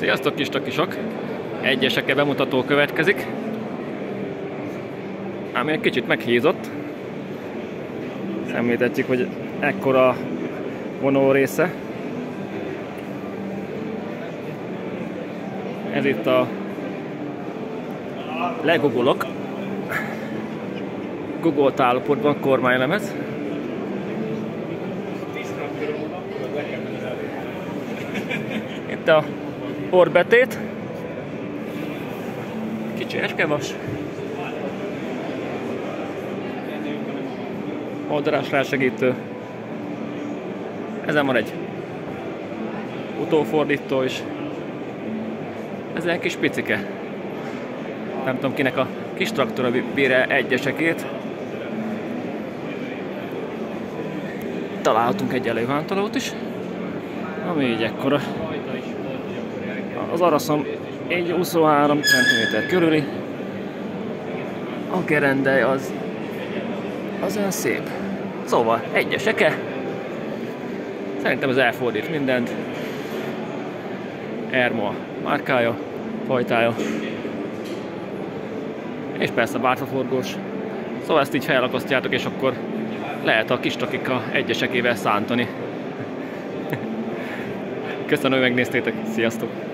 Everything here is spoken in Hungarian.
Sziasztok kis takisok! Egyesekkel bemutató következik. Ami egy kicsit meghízott. Említettük, hogy ekkora vonó része. Ez itt a legugolok. Gugolt állapotban kormánylemez. Itt a orbetét. Kicsi eskevas. Oldalás rásegítő. Ezen van egy utófordító is. Ez egy kis picike. Nem tudom kinek a kis traktora bír egyesekét. Találhatunk egy elővántolót is, ami így ekkora. Az araszom így 23 cm körüli. A gerendely az olyan szép. Szóval egyeseke. Szerintem ez elfordít mindent. Ermo a márkája, fajtája. És persze bárfaforgós. Szóval ezt így felakasztjátok, és akkor lehet a kis takika egyesekével szántani. Köszönöm, hogy megnéztétek. Sziasztok!